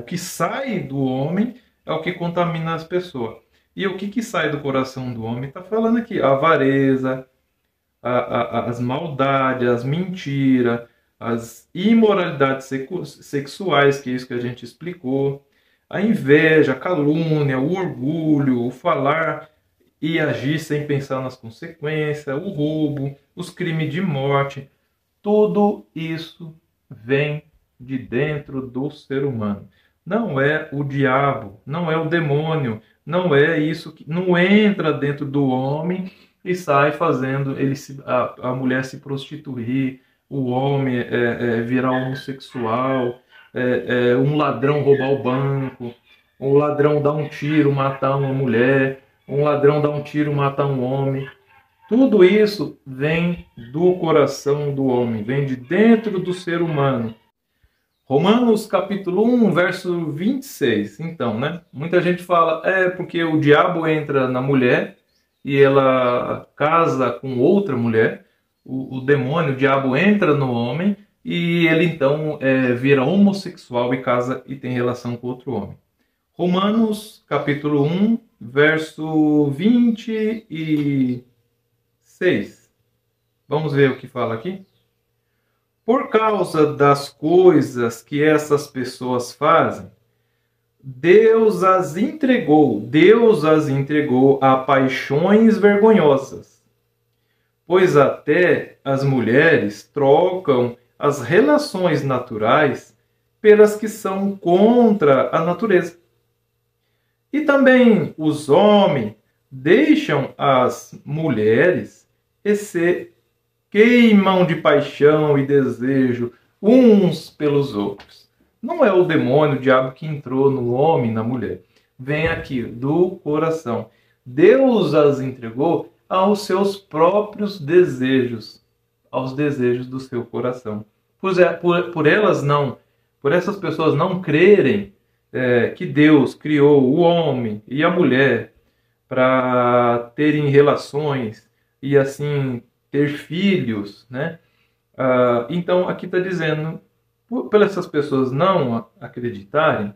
que sai do homem é o que contamina as pessoas. E o que sai do coração do homem? Está falando aqui, a avareza, as maldades, as mentiras, as imoralidades sexuais, que é isso que a gente explicou, a inveja, a calúnia, o orgulho, o falar e agir sem pensar nas consequências, o roubo, os crimes de morte, tudo isso vem de dentro do ser humano. Não é o diabo, não é o demônio, não é isso que não entra dentro do homem e sai fazendo a mulher se prostituir, o homem virar homossexual, um ladrão roubar o banco, um ladrão dar um tiro, matar uma mulher, um ladrão dar um tiro, matar um homem. Tudo isso vem do coração do homem, vem de dentro do ser humano. Romanos capítulo 1, verso 26. Então, né? Muita gente fala, porque o diabo entra na mulher e ela casa com outra mulher. O demônio, o diabo entra no homem e ele então vira homossexual e casa e tem relação com outro homem. Romanos capítulo 1, verso 26. Vamos ver o que fala aqui? Por causa das coisas que essas pessoas fazem, Deus as entregou a paixões vergonhosas, pois até as mulheres trocam as relações naturais pelas que são contra a natureza. E também os homens deixam as mulheres e se queimam de paixão e desejo uns pelos outros. Não é o demônio, o diabo que entrou no homem, na mulher. Vem aqui do coração. Deus as entregou aos seus próprios desejos, aos desejos do seu coração. Por essas pessoas não crerem que Deus criou o homem e a mulher para terem relações e assim ter filhos, né? Então aqui está dizendo, por essas pessoas não acreditarem,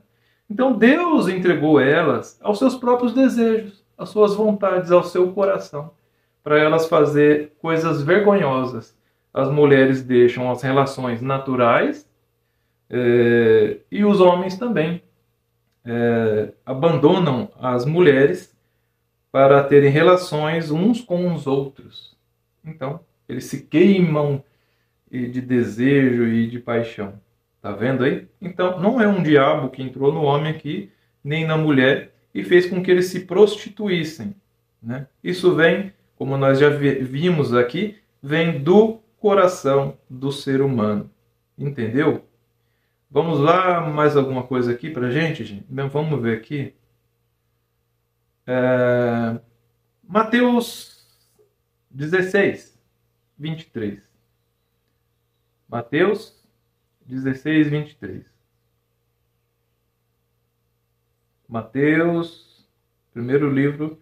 então Deus entregou elas aos seus próprios desejos, às suas vontades, ao seu coração, para elas fazer coisas vergonhosas. As mulheres deixam as relações naturais e os homens também abandonam as mulheres para terem relações uns com os outros. Então, eles se queimam de desejo e de paixão. Tá vendo aí? Então, não é um diabo que entrou no homem aqui, nem na mulher, e fez com que eles se prostituíssem, né? Isso vem, como nós já vimos aqui, vem do coração do ser humano. Entendeu? Vamos lá, mais alguma coisa aqui pra gente, gente? Vamos ver aqui. Mateus 16, 23. Mateus 16, 23. Mateus, primeiro livro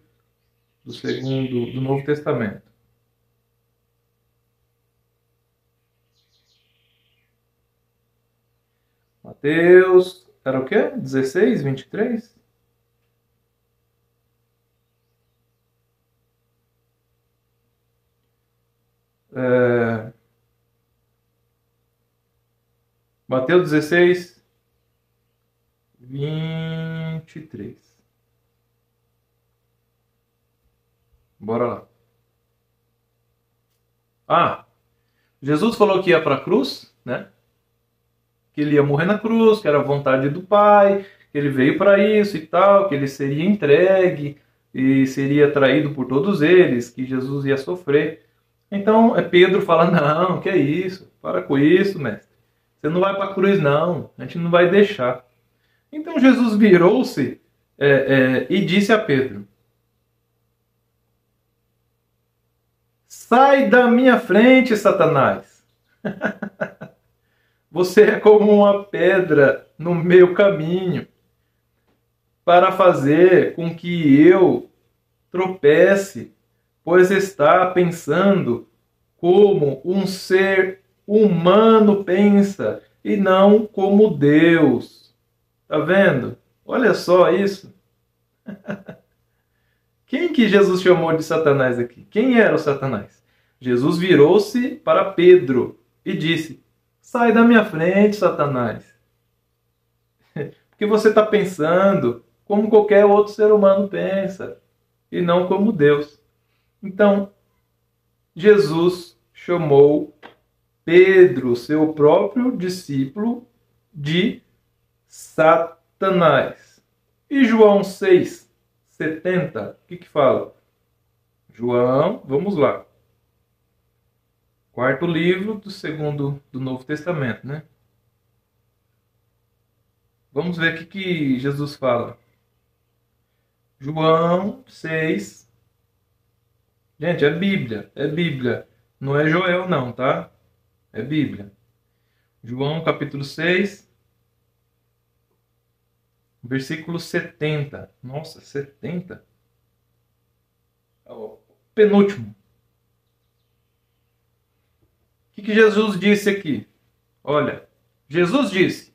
do Novo Testamento. Mateus, era o quê? 16, 23? Mateus 16, 23. Bora lá. Jesus falou que ia para a cruz, né? Que ele ia morrer na cruz, que era a vontade do Pai, que ele veio para isso e tal, que ele seria entregue e seria traído por todos eles, que Jesus ia sofrer. Então Pedro fala, não, que é isso? Para com isso, mestre. Você não vai para a cruz, não. A gente não vai deixar. Então Jesus virou-se e disse a Pedro, sai da minha frente, Satanás. Você é como uma pedra no meu caminho para fazer com que eu tropece, pois está pensando como um ser humano pensa e não como Deus. Tá vendo? Olha só isso. Quem que Jesus chamou de Satanás aqui? Quem era o Satanás? Jesus virou-se para Pedro e disse, sai da minha frente, Satanás. Porque você está pensando como qualquer outro ser humano pensa e não como Deus. Então, Jesus chamou Pedro, seu próprio discípulo, de Satanás. E João 6:70, o que fala? João, vamos lá. Quarto livro do Novo Testamento, né? Vamos ver o que Jesus fala. João 6. Gente, é Bíblia. É Bíblia. Não é Joel, não, tá? É Bíblia. João capítulo 6, versículo 70. Nossa, 70? O penúltimo. O que Jesus disse aqui? Olha, Jesus disse.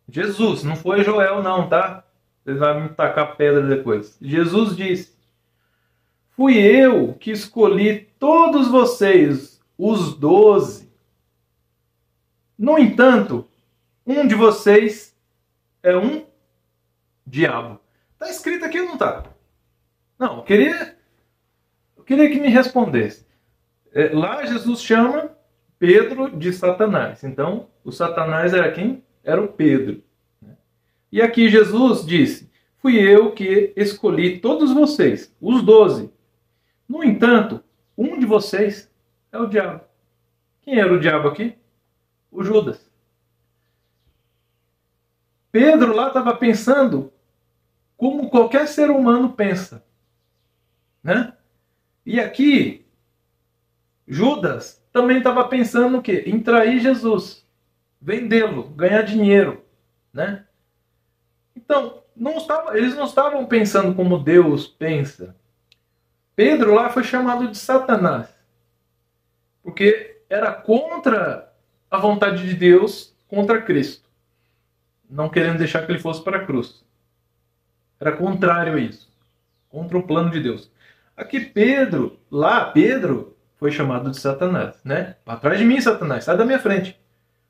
Jesus, não foi Joel não, tá? Você vai me tacar pedra depois. Jesus disse, fui eu que escolhi todos vocês, os 12. No entanto, um de vocês é um diabo. Está escrito aqui ou não está? Não, eu queria que me respondesse. Lá Jesus chama Pedro de Satanás. Então, o Satanás era quem? Era o Pedro. E aqui Jesus disse, fui eu que escolhi todos vocês, os 12. No entanto, um de vocês é o diabo. Quem era o diabo aqui? O Judas. Pedro lá estava pensando como qualquer ser humano pensa. Né? E aqui, Judas também estava pensando o quê? Em trair Jesus, vendê-lo, ganhar dinheiro. Né? Então, eles não estavam pensando como Deus pensa. Pedro lá foi chamado de Satanás, porque era contra a vontade de Deus, contra Cristo, não querendo deixar que ele fosse para a cruz. Era contrário a isso, contra o plano de Deus. Aqui Pedro foi chamado de Satanás, né? Para trás de mim, Satanás, sai da minha frente.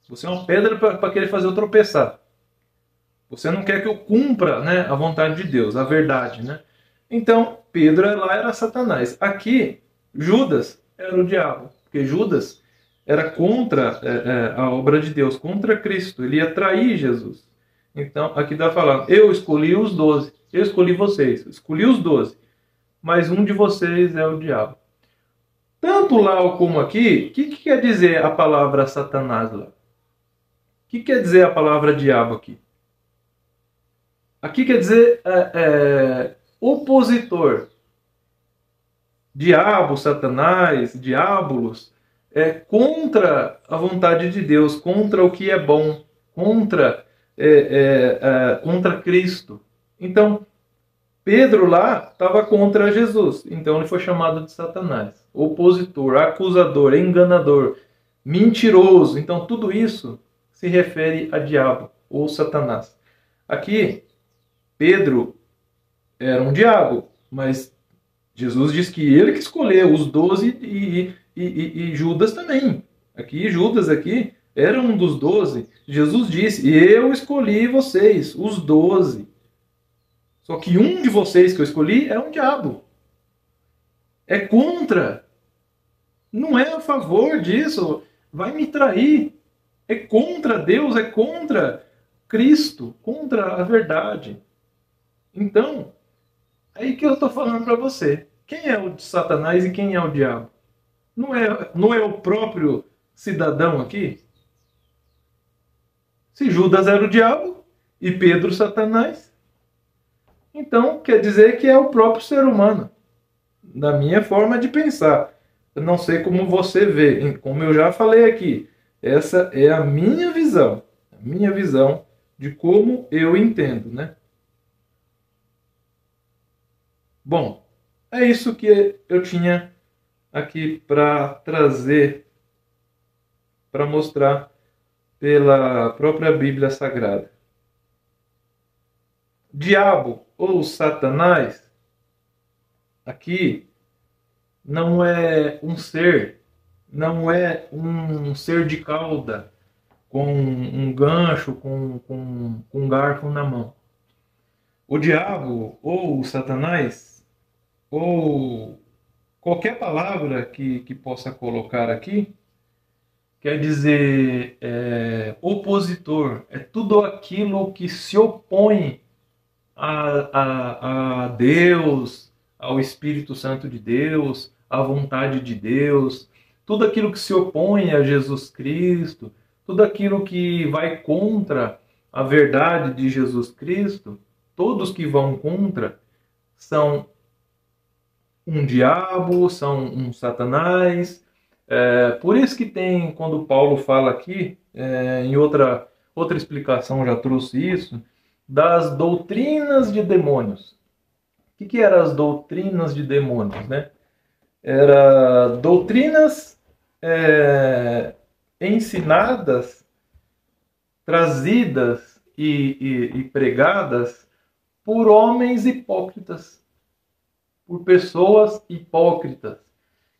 Você é uma pedra para querer fazer eu tropeçar. Você não quer que eu cumpra, né, a vontade de Deus, a verdade, né? Então, Pedro lá era Satanás. Aqui, Judas era o diabo, porque Judas era contra a obra de Deus, contra Cristo. Ele ia trair Jesus. Então, aqui está falando, eu escolhi os 12, eu escolhi vocês, eu escolhi os 12, mas um de vocês é o diabo. Tanto lá como aqui, o que quer dizer a palavra Satanás lá? que quer dizer a palavra diabo aqui? Aqui quer dizer opositor. Diabo, Satanás, diabolos, é contra a vontade de Deus, contra o que é bom, contra Cristo. Então, Pedro lá estava contra Jesus, então ele foi chamado de Satanás. Opositor, acusador, enganador, mentiroso. Então, tudo isso se refere a diabo ou Satanás. Aqui, Pedro era um diabo, mas Jesus diz que ele que escolheu os 12 e Judas também. Judas era um dos 12. Jesus disse, eu escolhi vocês, os 12. Só que um de vocês que eu escolhi é um diabo. É contra. Não é a favor disso. Vai me trair. É contra Deus, é contra Cristo, contra a verdade. Então, é aí que eu estou falando para você. Quem é o Satanás e quem é o diabo? Não é o próprio cidadão aqui? Se Judas era o diabo e Pedro Satanás, então quer dizer que é o próprio ser humano. Da minha forma de pensar. Eu não sei como você vê, como eu já falei aqui. Essa é a minha visão de como eu entendo, né? Bom, é isso que eu tinha aqui para trazer, para mostrar pela própria Bíblia Sagrada. Diabo ou Satanás, aqui, não é um ser, não é um ser de cauda, com um gancho, com um garfo na mão. O diabo ou o Satanás, ou qualquer palavra que possa colocar aqui, quer dizer opositor, é tudo aquilo que se opõe a Deus, ao Espírito Santo de Deus, à vontade de Deus, tudo aquilo que se opõe a Jesus Cristo, tudo aquilo que vai contra a verdade de Jesus Cristo, todos que vão contra são um diabo, são um Satanás. Por isso que tem, quando Paulo fala aqui, em outra explicação já trouxe isso, das doutrinas de demônios. O que eram as doutrinas de demônios, né? Era doutrinas ensinadas, trazidas e pregadas por homens hipócritas, por pessoas hipócritas,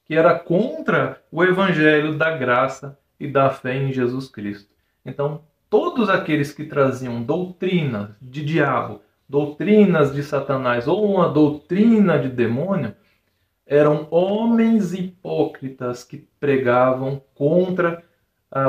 que era contra o evangelho da graça e da fé em Jesus Cristo. Então, todos aqueles que traziam doutrinas de diabo, doutrinas de Satanás ou uma doutrina de demônio, eram homens hipócritas que pregavam contra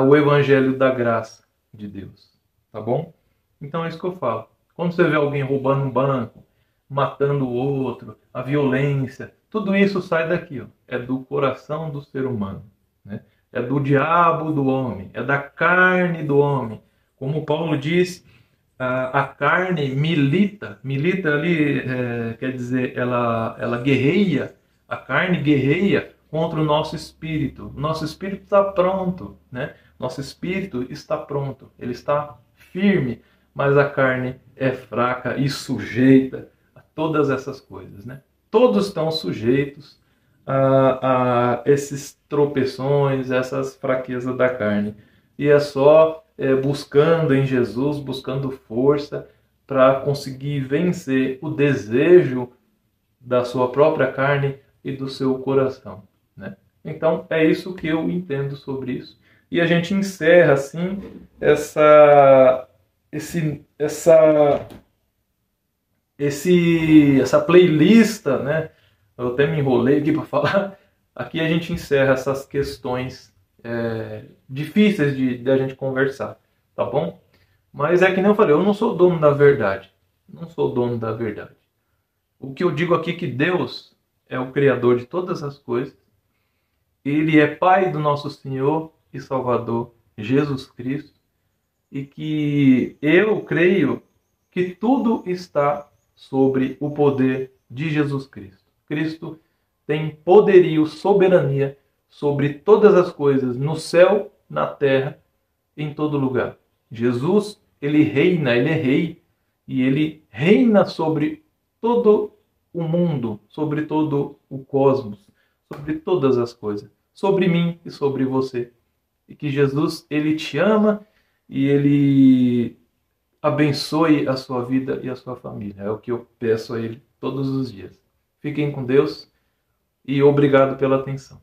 o evangelho da graça de Deus. Tá bom? Então é isso que eu falo. Quando você vê alguém roubando um banco, matando o outro, a violência, tudo isso sai daqui, ó. É do coração do ser humano, né? É do diabo do homem, é da carne do homem. Como Paulo diz, a carne milita ali, quer dizer, ela guerreia, a carne guerreia contra o nosso espírito. O nosso espírito está pronto, né? Nosso espírito está pronto, ele está firme, mas a carne é fraca e sujeita a todas essas coisas, né? Todos estão sujeitos a esses tropeções, essas fraquezas da carne. E é só buscando em Jesus, buscando força para conseguir vencer o desejo da sua própria carne e do seu coração, né? Então é isso que eu entendo sobre isso. E a gente encerra assim essa playlist, né? Eu até me enrolei aqui para falar. Aqui a gente encerra essas questões difíceis de a gente conversar, tá bom? Mas é que nem eu falei, eu não sou dono da verdade. Não sou dono da verdade. O que eu digo aqui é que Deus é o Criador de todas as coisas. Ele é Pai do nosso Senhor e Salvador Jesus Cristo. e que eu creio que tudo está sobre o poder de Jesus Cristo. Cristo tem poderio, soberania sobre todas as coisas, no céu, na terra, em todo lugar. Jesus, ele reina, ele é rei, e ele reina sobre todo o mundo, sobre todo o cosmos, sobre todas as coisas, sobre mim e sobre você. E que Jesus, ele te ama e ele abençoe a sua vida e a sua família. É o que eu peço a ele todos os dias. Fiquem com Deus e obrigado pela atenção.